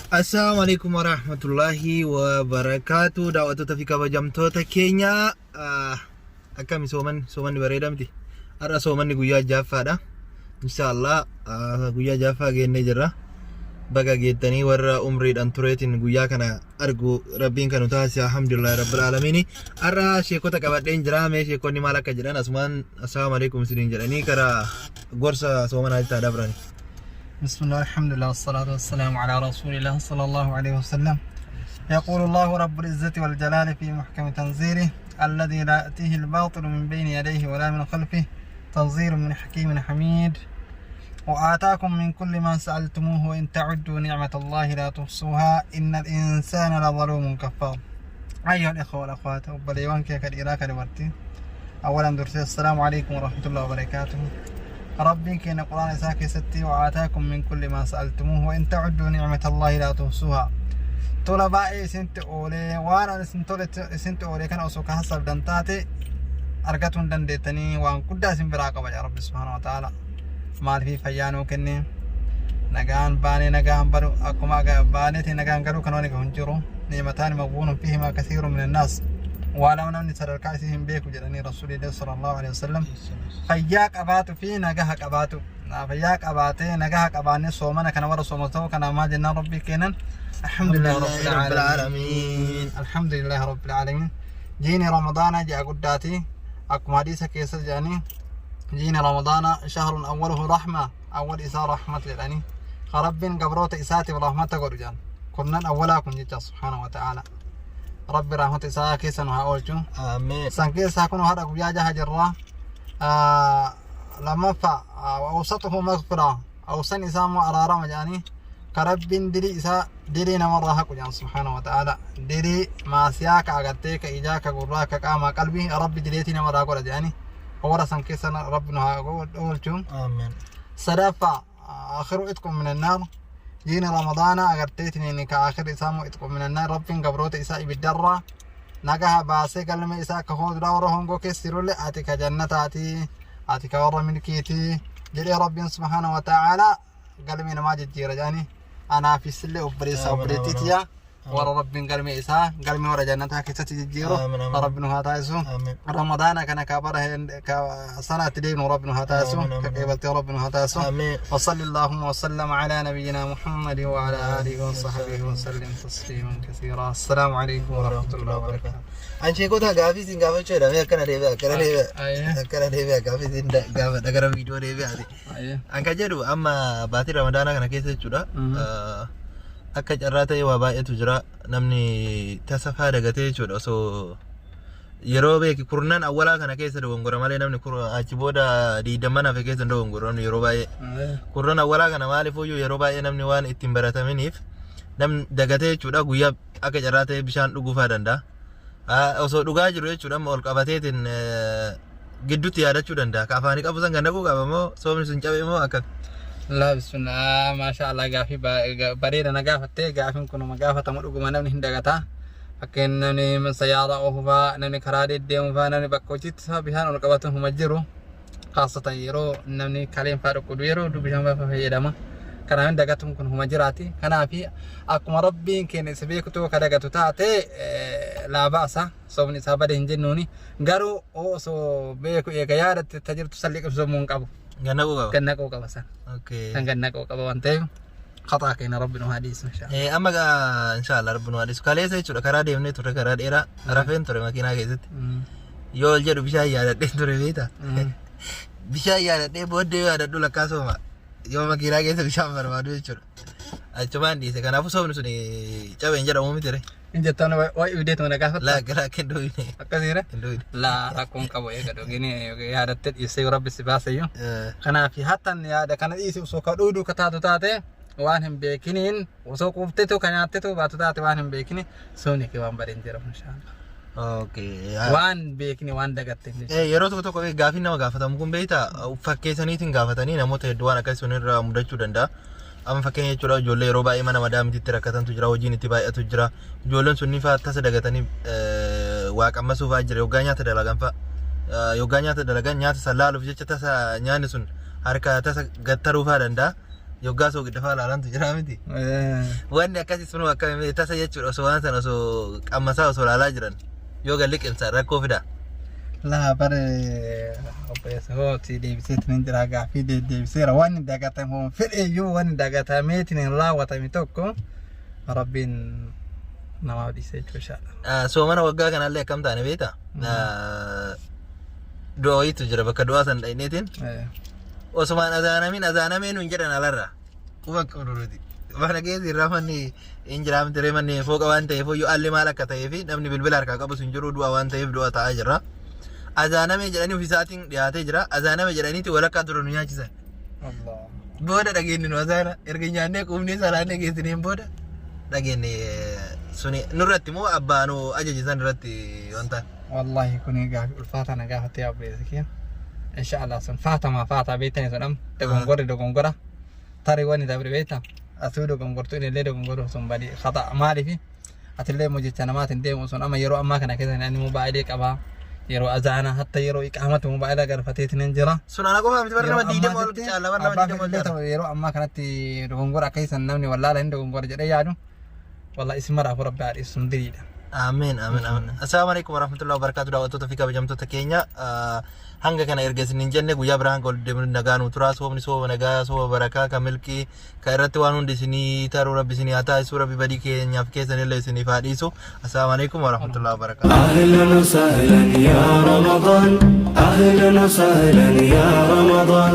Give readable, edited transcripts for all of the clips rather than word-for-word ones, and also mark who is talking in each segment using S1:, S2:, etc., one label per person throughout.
S1: السلام عليكم ورحمة الله وبركاته. دعوة تفيك بجمتوتا كينيا. أكمل سومن بريدة متي. أرى سومن قويا جافا دا. إن شاء الله قويا جافا جيني جرا. بقى جيتني ورا عمري أنتوريتين قويا كنا أرجو ربين كانوا تاسي الحمد لله رب العالمين. أرى شيكو تكبرين جرا مي شيكو ني مالك جرا أسمان. السلام عليكم سيدين جراني كرا غورسا سومن هاي تدبرني.
S2: بسم الله الحمد لله والصلاة والسلام على رسول الله صلى الله عليه وسلم. يقول الله رب العزة والجلال في محكم تنزيله الذي لا يأتيه الباطل من بين يديه ولا من خلفه تنزيل من حكيم حميد. وآتاكم من كل ما سألتموه وإن تعدوا نعمة الله لا تحصوها إن الإنسان لظلوم كفار. أيها الإخوة والأخوات وبليوان كيك الإراك لورتي. أولا درسي السلام عليكم ورحمة الله وبركاته. ربي كين القرآن ساكي ستي وآتاكم من كل ما سألتموه وإن تعدوا نعمة الله لا تحصوها. طلباء سنت أولي وانا سنت أولي كان أسوك حسب دنتاتي أرقتون دندتني وان كدا سنبراقب يا رب سبحانه وتعالى. مال في فيانو كني نغان باني نغان برو أكما بانيتي نغان قالوا كانوني كهنجرو نعمتان مغبون فيهما كثير من الناس ولو نمني سرر كاسهم بيكو جراني رسول الله صلى الله عليه وسلم. فياك أباتو في نجاحك أباتو فياك أباتي نجاحك أباني صومنا كنا ورا صومتو كنا ما جنا ربي كينن الحمد لله رب العالمين. الحمد لله رب العالمين. جيني رمضان جاء قداتي أكو حديث كيس جاني جيني رمضان شهر أوله رحمة أول إساء رحمة للأني خرب قبروت إساتي ورحمة قرجان كنا أولا كن جتا سبحانه وتعالى. رب رحمة إساء كيسا وهاولجو آمين. سنكيس هكون هذا قبيا جاه جرا لما فا وأوسطه مغفرة أوسن إساء أرارا مجاني كرب ديري إساء ديري نمر حق جان سبحانه وتعالى ديري ما سياك أغتيك إجاك قراك كاما قلبي رب ديريتي نمر حق جاني ورا سنكيسا ربنا هاولجو آمين. صدفة آخر إتكم من النار جينا رمضان أغرتيتني إنك آخر إسامو إتكم من النار ربين قبروت إساء بالدرة نجاها باسي كلمة إساء كخود راورهم جو كسروا لي أتيك جنتاتي أتيك ورا ملكيتي جري ربي سبحانه وتعالى قلمي نماجد جيرجاني أنا في السلة وبريسا وبريتيتيا ورا ربي قلمي إساء قلمي ورا جنتها كتتي جيرو ربنا هاتايسو رمضان كان كبره كسنة تدين ربنا هاتايسو كقبلت ربنا هاتايسو. وصلى اللهم وسلم على نبينا محمد وعلى آله وصحبه وسلم تسليما كثيرا. السلام عليكم ورحمة الله وبركاته.
S1: Anche cosa gafi sin gafa c'è da me kana deve gafi sin gafa da gara video deve adi anka jedhu amma baati ramadana kana keessa jechuudha akka carraa ta'e waa baay'eetu jira namni tasafaa dagatee jechuudha osoo yeroo beeki kurnan awwalaa kana keessa dogongora malee namni achi booda diidamman hafe keessa dogongoroon yeroo baay'ee kurnan awwalaa kana maaliif iyyuu yeroo baay'ee namni waan ittiin barataminiif namni dagatee jechuudha guyyaa akka carraa ta'e bishaan dhuguufaa danda'a. Osoo dhugaa jiru jechuudha ol qabateetiin gidduutti yaadachuu danda'a. Ka afaanii qabu san gannaquu qaba moo soomni sun cabee moo akka?
S2: لا بسم الله ما شاء الله قافي بريدة نقافتي قافين كنا مقافة مدوق ما نمني هندقتها فكين نمني من سيارة أو فا نمني كرادي الديم فا نمني بكوشيت بيهان ونقبتهم مجرو خاصة يرو نمني كلام فارق كدويرو دو بيهان فا في يدما كنا هندقتهم كنا مجراتي كنا في أكم ربي كين سبيكتو كدقتو تاتي لا بأس صوبني سابد هنجنوني قالوا أو سو بيكو يقيادة تجرب تسليك بسمون قبو ganaquu qaba san kan ganaquu qaba waan ta'eef خطأ كينا ربنا هاديس إن شاء الله.
S1: أما إن شاء الله ربنا هاديس كالي سيجود كرا ديمني توري كرا ديرا رافين توري ماكينا كيست يول جرو بيشاي يادا دين توري بيتا بيشاي يادا دين بود ديو يادا دولا كاسو ما يوم ماكينا كيست بيشام بربادو يجور أجمان دي سكان أفو صوب نسوني جاب إنجر أمومي تري
S2: إنجر تانو واي وديت من كاسو
S1: لا كلا كندو إني
S2: أكثر لا راكم كابو يكادو غني يادا تت يسيو ربي سباسيو كنا في حتى يادا كنا يسيو سوكا دودو كتاتو تاتي وانهم بيكينين وسوق وفتتو كنياتتو باتو تاتي وانهم بيكيني سوني كي وان برين جرو إن شاء الله.
S1: Okay.
S2: وان بيكني وان دقتني.
S1: yeroo tokko tokko gaafii nama gaafatamu kun beektaa fakkeessaniitiin gaafatanii namoota hedduu waan akkasii sunirraa mudachuu danda'a. Amma fakkeenya jechuudha ijoollee yeroo baay'ee mana madaamititti rakkatantu jira hojiin itti baay'atu jira ijoolleen sunni fa'aa tasa dagatanii waa qammasuuf jira yoggaa nyaata dalagan fa'aa yoggaa nyaata dalagan nyaata san laaluuf jecha tasa nyaanni sun harka tasa gattaruufaa danda'a yoggaa soo gidda faala alantu jira miti wanni akkasii sunu akka tasa jechuudha osoo waan sana osoo qammasaa osoo laalaa jiran yoo galli qinsa rakkoo fida
S2: laa bare obboleessahooti deebiseetiin jira gaaffii deebiseera wanni dagatamu fedheeyyuu wanni dagatameetiin raawwatame tokko rabbiin namaaf dhiisee jechuudha.
S1: Soomana waggaa kanallee akkam taane beektaa? Du'a wayiitu jira bakka du'aa san dha'ineetiin osumaan azaanamee nuun jedhan alarra quba qaburuuti. Mana keessa irraa manni hin jiraamtire manni fooqa waan ta'eef iyyuu alli maal akka ta'ee fi namni bilbila harkaa qabu sun jiru du'a waan ta'eef du'a ta'aa jira. Azaanamee jedhanii ofisaatiin dhiyaatee jira. Azaaname jedhaniiti walakkaa dura nu nyaachisan. Booda dhageenye nu azaana erga nyaannee quufnee salaannee geessineen booda dhageenye suni nurratti moo abbaa nu ajajisan irratti wanta.
S2: Wallahi kuni gaaffii ulfaataa na gaafattee abbeessa kiyya. Inshallah sun faata beektan sun dogongora tarii wani dabre beektaa. Asuu dogongortuu illee dogongoruu sun badii khata maaliifi atillee mujicha namaatiin deemu sun amma yeroo ammaa kana keessa inni mobaayilii qabaa. Yeroo azaana hatta yeroo iqaamatu mobaayila garfateetiin jira.
S1: Sunana qofa miti barna diidama ol caala barna diidama ol
S2: yeroo amma kanatti dogongora akka isan namni wallaala hin dogongora jedhee yaadu wallahi isin maraaf rabbi haadhiis sun diriidha.
S1: Amin. Assalamu alaikum warahmatullahi wabarakatuh. Daawwattoota fi kabajamtoota keenya hanga kana erga isiniin jenne guyyaa biraan ol deemnu nagaa nu turaa soomni sooba nagaa sooba barakaa ka milkii ka irratti waan hundi isinii taruu rabbi isinii haa taasisu rabbi badii keenyaaf keessanillee isiniif haa dhiisu. Assalamu alaikum warahmatullahi wabarakatuh.
S3: Ahlan wa sahlan ya Ramadan, ahlan wa sahlan ya Ramadan.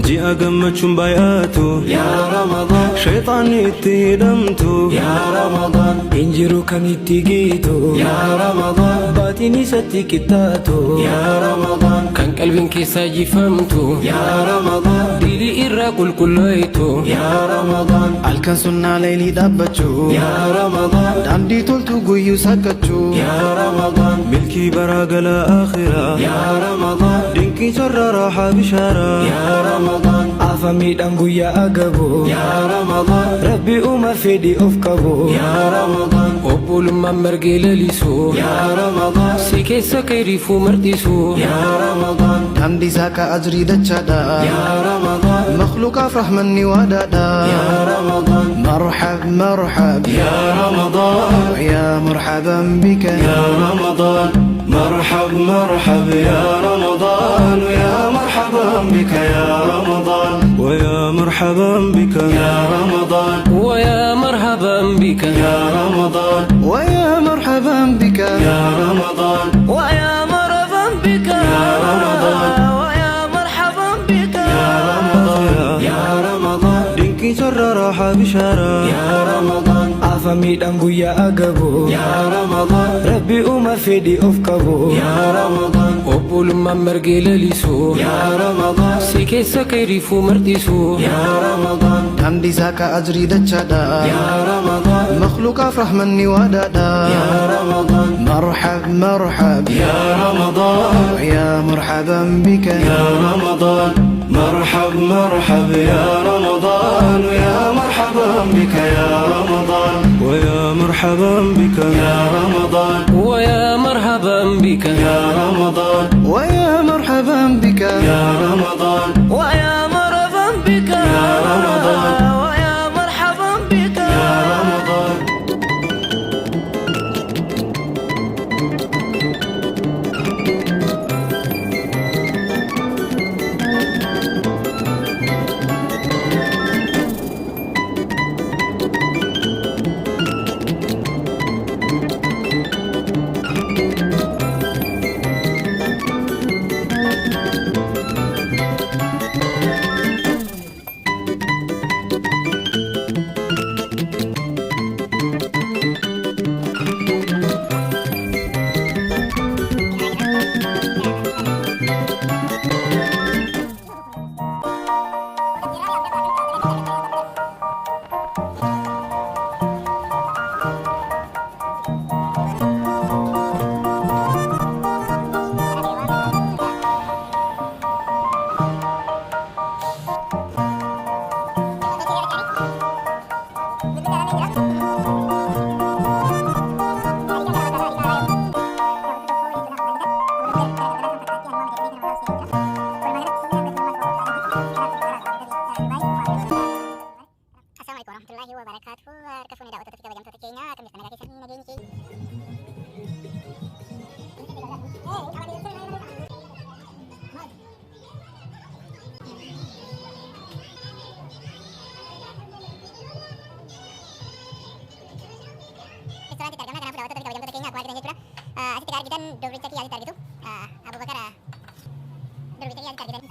S3: Ji'a gammachuun baay'atu ya Ramadan, shaytaan itti hidhamtu ya Ramadan, injiru kan itti gitu ya Ramadan, baatiin isatti qixxaatu ya Ramadan, kan qalbiin keessa jifamtu ya Ramadan, dilii irraa qulqulloytu ya Ramadan, halkan sunnaa leelii dhaabbachuu ya Ramadan, daandii toltu guyyuu saqqachuu ya Ramadan, milkii baraagala akhiraa ya Ramadan, dinqii sorra raaxaa bishaaraa ya Ramadan, afamiidhaan guyyaa agabu ya Ramadan, rabbi uuma fedhii of qabu ya Ramadan, obbolummaan margee lalisu ya Ramadan, si keessa kayriifuu marxisu ya Ramadan, daandii saaka ajrii dachaadha ya Ramadan, makhluuqaaf rahmanni waadaadha ya Ramadan, marhab ya Ramadan, ya marhaban bika ya Ramadan, marhab ya Ramadan, ya marhaban bika ya Ramadan, ويا مرحبا بك يا رمضان، ويا مرحبا بك يا رمضان، ويا مرحبا بك يا رمضان، ويا مرحبا بك يا رمضان، ويا مرحبا بك يا رمضان، يا رمضان، دينكي سر راحة بشارة يا رمضان، afamiidhaan guyyaa agabu ya Ramadan, rabbi uuma fedhii of qabu ya Ramadan, obbolummaan margee lalisu ya Ramadan, si keessa kayriifuu marxisu ya Ramadan, daandii saaka ajrii dachaadha ya Ramadan, makhluuqaaf rahmanni waadaadha ya Ramadan, marhab ya Ramadan, ya marhaban bika ya Ramadan, marhab ya Ramadan, ya marhaban bika ya Ramadan, ويا مرحبا بك يا رمضان، ويا مرحبا بك يا رمضان، ويا مرحبا بك يا رمضان، ويا مرحبا بك يا رمضان، ويا مرحبا بك يا رمضان.
S4: Markasnya dah otot 3 jam otot kayaknya akan bisa naga kisah ini lagi. Restoran kita karena sudah otot 3 jam otot kayaknya aku akhirnya sudah asik tiga kita double check ya gitu. Abu Bakar double check ya kita.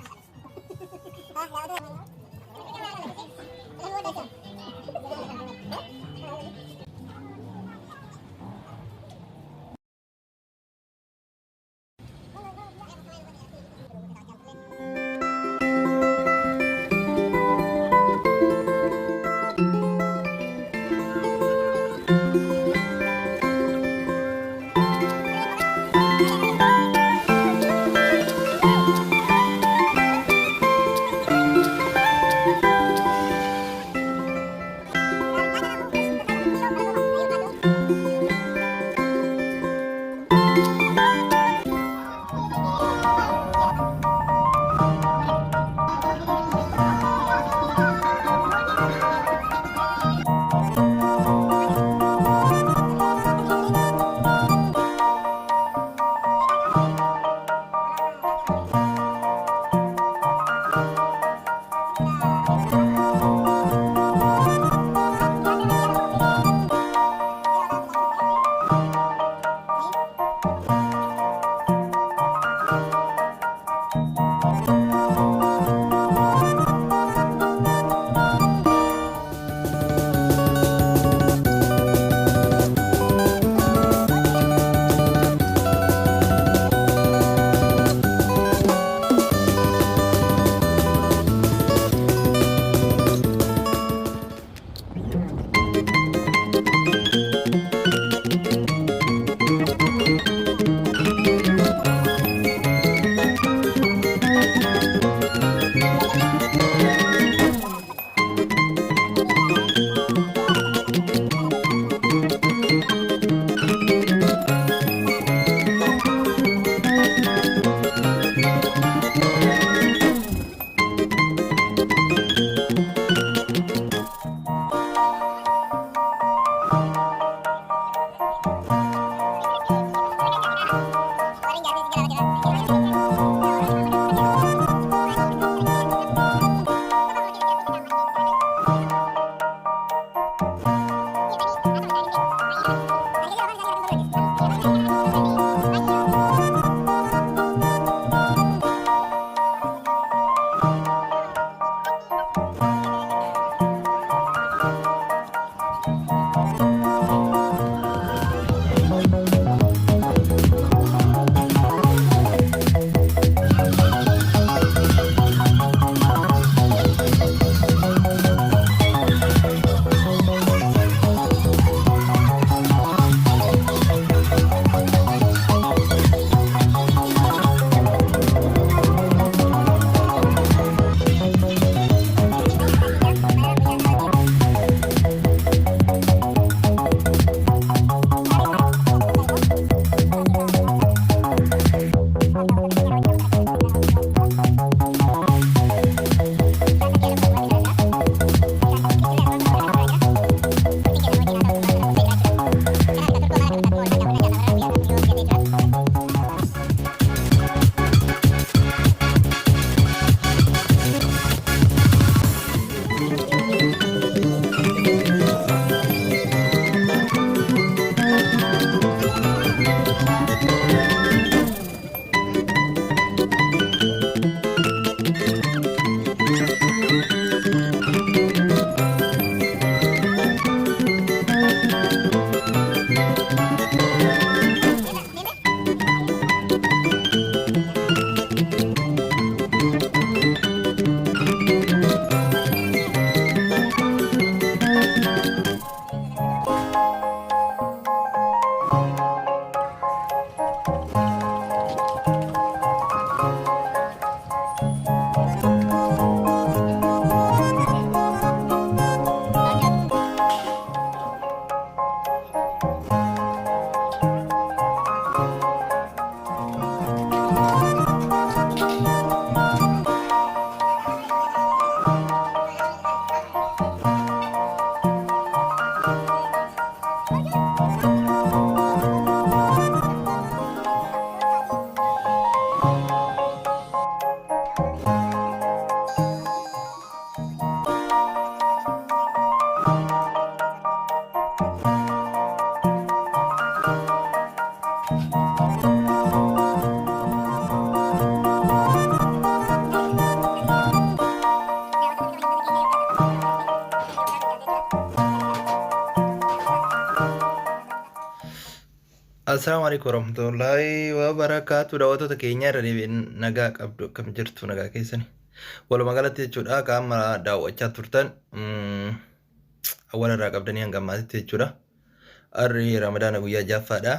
S1: Assalamualaikum warahmatullahi wabarakatuh. Daawwattoota keenya irra deebiin nagaa qabdu akkam jirtu nagaa keessani. Walumaa galatti jechuudha qaama daawwachaa turtan awwaala irraa qabdanii hanga ammaatitti jechuudha. Arri Ramadaana guyyaa jaffaadha.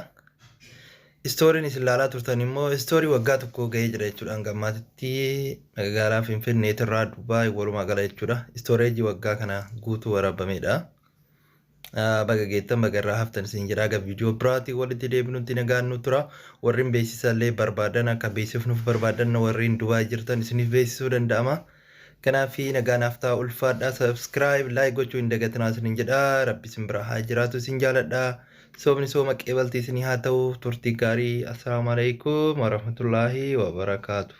S1: Istooriin isin ilaalaa turtan immoo istoorii waggaa tokko ga'ee jira jechuudha hanga ammaatitti magaalaa Finfinnee irraa Dubaay walumaa gala jechuudha. Istooreejii waggaa kana guutuu waraabamedha. Baga geettan baga irraa haftan isin jira aga viidiyoo biraatii walitti deebinutti nagaan nu tura. Warreen beeksisallee barbaadan akka beeksifnuuf barbaadan warreen Dubaay jirtan isiniif beeksisuu danda'ama. Kanaaf nagaan haftaa ulfaadha. Subscribe like gochuu hin dagatinaa isin jedha. Rabbi isin bira haa jiraatu isin jaaladha. Soomni sooma qeebaltii isin haa ta'u turtii gaarii. Assalaamu alaikum warahmatullahi wabarakaatuh.